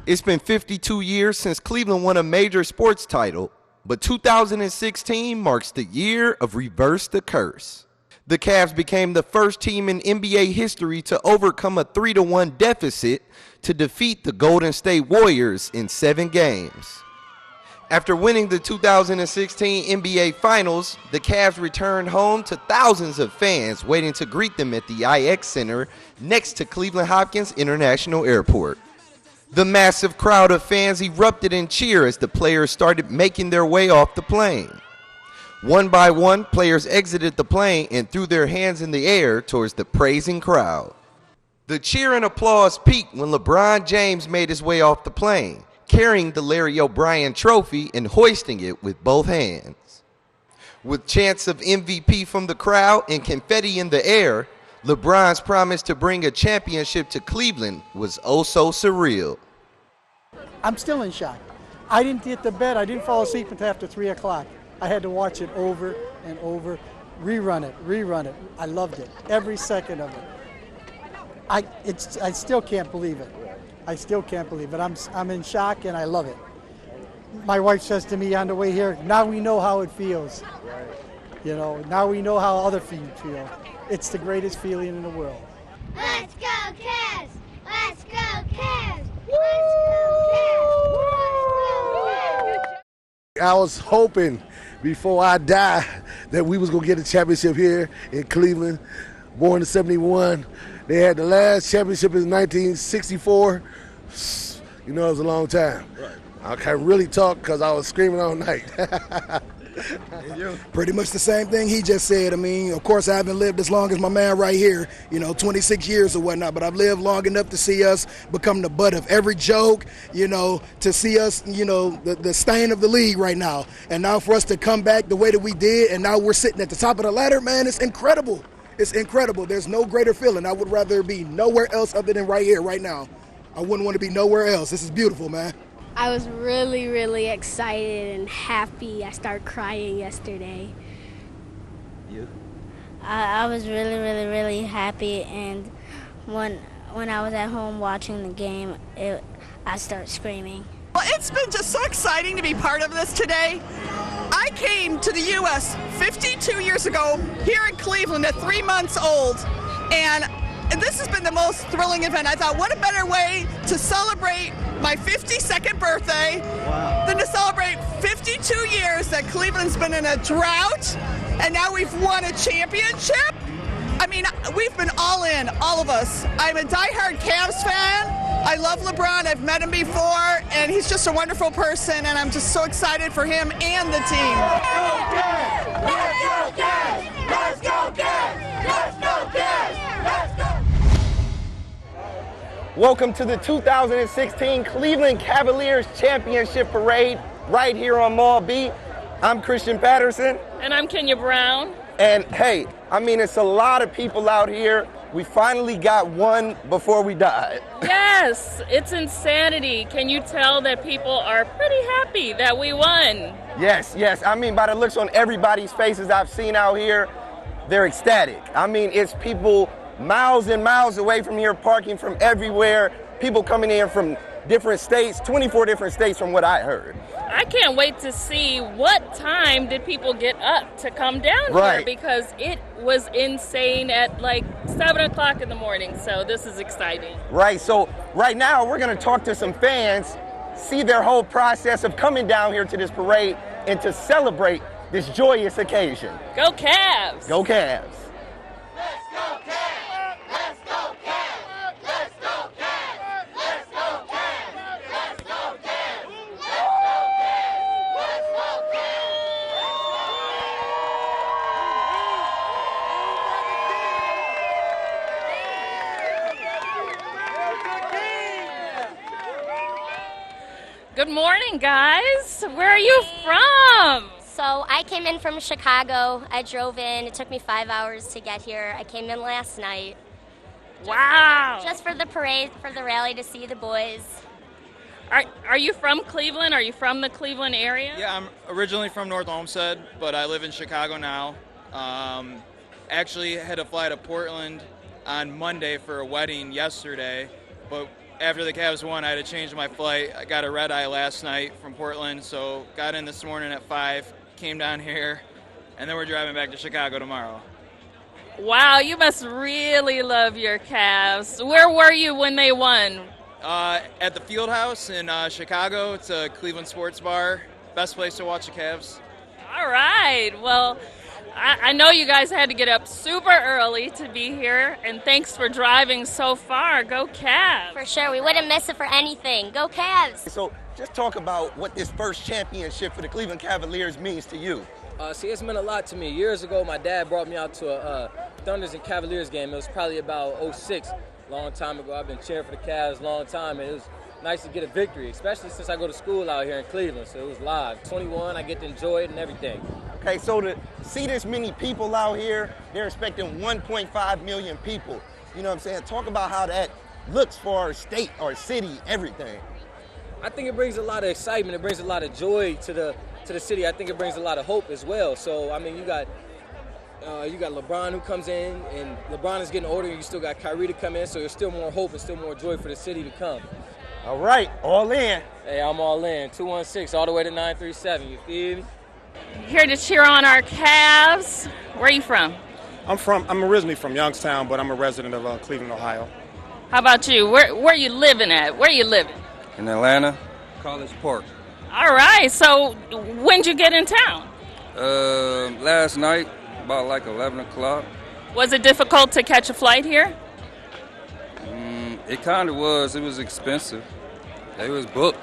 It's been 52 years since Cleveland won a major sports title, but 2016 marks the year of Reverse the Curse. The Cavs became the first team in NBA history to overcome a 3-1 deficit to defeat the Golden State Warriors in 7 games. After winning the 2016 NBA Finals, the Cavs returned home to thousands of fans waiting to greet them at the IX Center next to Cleveland Hopkins International Airport. The massive crowd of fans erupted in cheer as the players started making their way off the plane. One by one, players exited the plane and threw their hands in the air towards the praising crowd. The cheer and applause peaked when LeBron James made his way off the plane, carrying the Larry O'Brien trophy and hoisting it with both hands. With chants of MVP from the crowd and confetti in the air, LeBron's promise to bring a championship to Cleveland was oh so surreal. I'm still in shock. I didn't get to bed. I didn't fall asleep until after 3 o'clock. I had to watch it over and over, rerun it. I loved it, every second of it. I still can't believe it. I still can't believe it. I'm in shock and I love it. My wife says to me on the way here, now we know how it feels. You know, now we know how other teams feel. It's the greatest feeling in the world. Let's go Cavs! Let's go Cavs! Let's go Cavs! I was hoping before I die that we was going to get a championship here in Cleveland. Born in 71. They had the last championship in 1964. You know, it was a long time. Right. I can't really talk because I was screaming all night. Pretty much the same thing he just said. I mean, of course, I haven't lived as long as my man right here, 26 years or whatnot, but I've lived long enough to see us become the butt of every joke, to see us, the stain of the league right now. And now for us to come back the way that we did, and now we're sitting at the top of the ladder, man, it's incredible. It's incredible. There's no greater feeling. I would rather be nowhere else other than right here, right now. I wouldn't want to be nowhere else. This is beautiful, man. I was really, really excited and happy. I started crying yesterday. You? I was really, really, really happy, and when I was at home watching the game, I started screaming. Well, it's been just so exciting to be part of this today. I came to the U.S. 52 years ago here in Cleveland at 3 months old, and this has been the most thrilling event. I thought, what a better way to celebrate my 52nd birthday than to celebrate 52 years that Cleveland's been in a drought, and now we've won a championship. I mean, we've been all in, all of us. I'm a diehard Cavs fan. I love LeBron. I've met him before, and he's just a wonderful person, and I'm just so excited for him and the team. Let's go Cavs! Let's go Cavs! Let's go Cavs! Let's go! Welcome to the 2016 Cleveland Cavaliers Championship Parade right here on Mall B. I'm Christian Patterson. And I'm Kenya Brown. And hey, it's a lot of people out here. We finally got one before we died. Yes, it's insanity. Can you tell that people are pretty happy that we won? Yes. By the looks on everybody's faces I've seen out here, they're ecstatic. It's people miles and miles away from here, parking from everywhere, people coming in from different states, 24 different states from what I heard. I can't wait to see what time did people get up to come down here, because it was insane at like 7 o'clock in the morning, so this is exciting. Right, so right now we're going to talk to some fans, see their whole process of coming down here to this parade and to celebrate this joyous occasion. Go Cavs! Go Cavs! Let's go Cavs! Let's go Cavs! Let's go Cavs! Let's go Cavs! Let's go Cavs! Let's go Cavs! Let's go Good morning, guys. Where are you from? So I came in from Chicago. I drove in. It took me 5 hours to get here. I came in last night. Wow. Just for the parade, for the rally, to see the boys. Are you from Cleveland? Are you from the Cleveland area? Yeah, I'm originally from North Olmsted, but I live in Chicago now. Actually had to fly to Portland on Monday for a wedding yesterday, but after the Cavs won, I had to change my flight. I got a red eye last night from Portland, so got in this morning at 5, came down here, and then we're driving back to Chicago tomorrow. Wow, you must really love your Cavs. Where were you when they won? At the Field House in Chicago. It's a Cleveland sports bar. Best place to watch the Cavs. All right. Well, I know you guys had to get up super early to be here, and thanks for driving so far. Go Cavs. For sure, we wouldn't miss it for anything. Go Cavs! So just talk about what this first championship for the Cleveland Cavaliers means to you. See, it's meant a lot to me. Years ago, my dad brought me out to a Thunders and Cavaliers game. It was probably about 06, long time ago. I've been cheering for the Cavs a long time, and it was nice to get a victory, especially since I go to school out here in Cleveland, so it was live. 21, I get to enjoy it and everything. Okay, so to see this many people out here, they're expecting 1.5 million people. You know what I'm saying? Talk about how that looks for our state, our city, everything. I think it brings a lot of excitement. It brings a lot of joy to the city. I think it brings a lot of hope as well. So, I mean, you got LeBron who comes in, and LeBron is getting older, and you still got Kyrie to come in, so there's still more hope and still more joy for the city to come. All right, all in. Hey, I'm all in. 216 all the way to 937. You feel me? Here to cheer on our Cavs. Where are you from? I'm originally from Youngstown, but I'm a resident of Cleveland, Ohio. How about you? Where are you living at? Where are you living? In Atlanta, College Park. All right. So when'd you get in town? Last night, about like 11 o'clock. Was it difficult to catch a flight here? It kind of was. It was expensive. It was booked.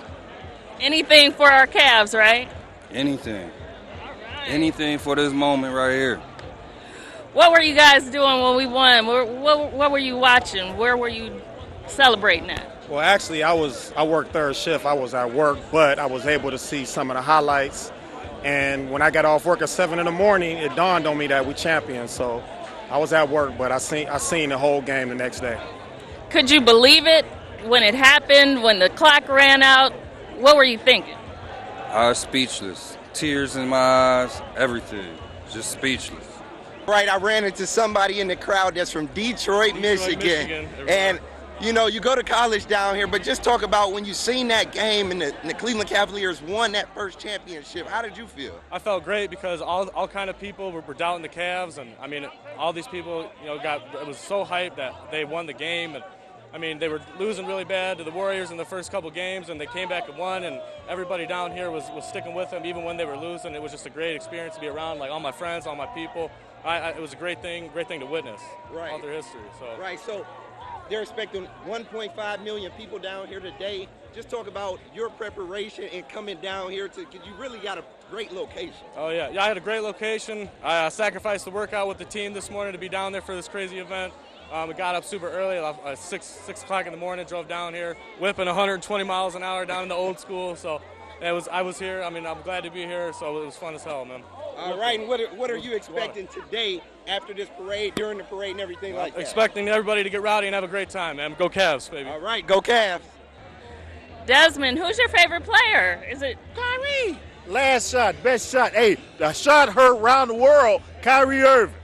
Anything for our Cavs, right? Anything. Anything for this moment right here. What were you guys doing when we won? What were you watching? Where were you celebrating at? Well, actually, I worked third shift. I was at work, but I was able to see some of the highlights. And when I got off work at 7 in the morning, it dawned on me that we champions. So I was at work, but I seen the whole game the next day. Could you believe it when it happened, when the clock ran out? What were you thinking? I was speechless. Tears in my eyes, everything. Just speechless. Right, I ran into somebody in the crowd that's from Detroit, Michigan. And, you know, you go to college down here, but just talk about when you seen that game and the Cleveland Cavaliers won that first championship. How did you feel? I felt great because all kind of people were doubting the Cavs. And, I mean, all these people, you know, it was so hyped that they won the game. And, I mean, they were losing really bad to the Warriors in the first couple games, and they came back and won, and everybody down here was sticking with them even when they were losing. It was just a great experience to be around, like all my friends, all my people. It was a great thing to witness all their history. Right, so they're expecting 1.5 million people down here today. Just talk about your preparation and coming down here because you really got a great location. Oh, yeah. Yeah, I had a great location. I sacrificed the workout with the team this morning to be down there for this crazy event. We got up super early, 6 o'clock in the morning, drove down here, whipping 120 miles an hour down in the old school. So I was here. I mean, I'm glad to be here, so it was fun as hell, man. All right, and what are you expecting today after this parade, during the parade and everything like that? Expecting everybody to get rowdy and have a great time, man. Go Cavs, baby. All right, go Cavs. Desmond, who's your favorite player? Is it Kyrie? Last shot, best shot. Hey, the shot heard around the world, Kyrie Irving.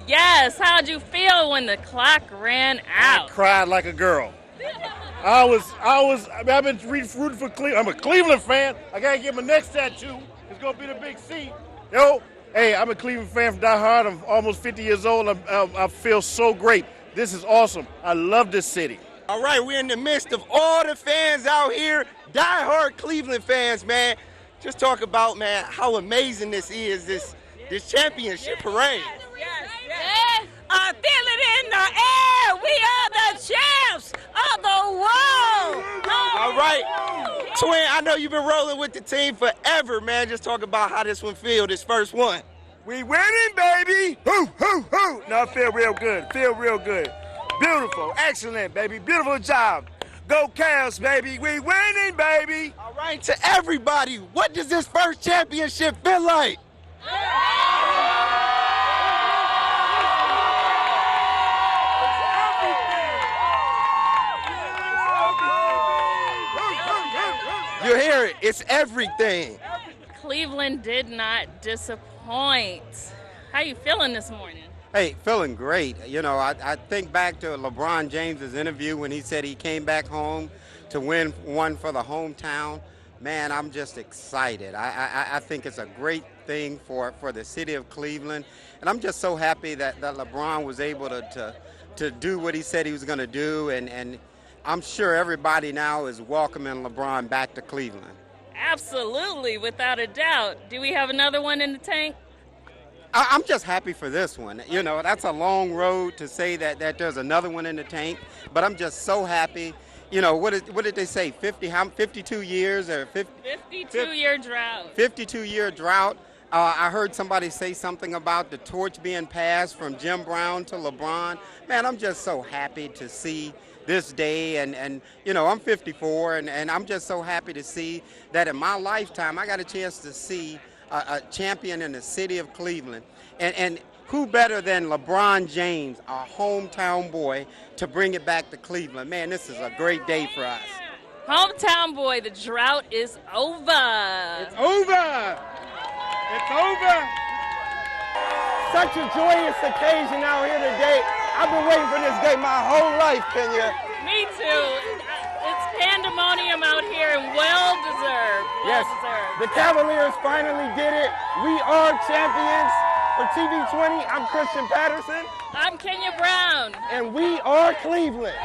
Yes, how'd you feel when the clock ran out? I cried like a girl. I've been rooting for Cleveland. I'm a Cleveland fan. I gotta get my next tattoo. It's gonna be the big C. Yo, hey, I'm a Cleveland fan from die hard. I'm almost 50 years old. I feel so great. This is awesome. I love this city. All right, we're in the midst of all the fans out here, die-hard Cleveland fans, man. Just talk about, man, how amazing this is, this championship parade. Yes. I feel it in the air. We are the champs of the world. All right. Twin, I know you've been rolling with the team forever, man. Just talk about how this one feels, this first one. We winning, baby. Hoo, hoo, hoo. No, I feel real good. Beautiful. Excellent, baby. Beautiful job. Go Cavs, baby. We winning, baby. All right, to everybody, what does this first championship feel like? You hear it. It's everything. Cleveland did not disappoint. How you feeling this morning? Hey, feeling great. You know, I think back to LeBron James's interview when he said he came back home to win one for the hometown. Man, I'm just excited. I think it's a great thing for the city of Cleveland. And I'm just so happy that LeBron was able to do what he said he was going to do. And I'm sure everybody now is welcoming LeBron back to Cleveland. Absolutely, without a doubt. Do we have another one in the tank? I'm just happy for this one. You know, that's a long road to say that there's another one in the tank, but I'm just so happy. You know, what did they say, 52 years or 52-year drought. 52-year drought. I heard somebody say something about the torch being passed from Jim Brown to LeBron. Man, I'm just so happy to see this day, and you know, I'm 54, and I'm just so happy to see that in my lifetime I got a chance to see a champion in the city of Cleveland. And who better than LeBron James, our hometown boy, to bring it back to Cleveland? Man, this is a great day for us. Hometown boy, the drought is over. It's over. It's over. Such a joyous occasion out here today. I've been waiting for this day my whole life, Kenya. Me too. It's pandemonium out here and well-deserved. Yes, the Cavaliers finally did it. We are champions. For TV20, I'm Christian Patterson. I'm Kenya Brown. And we are Cleveland.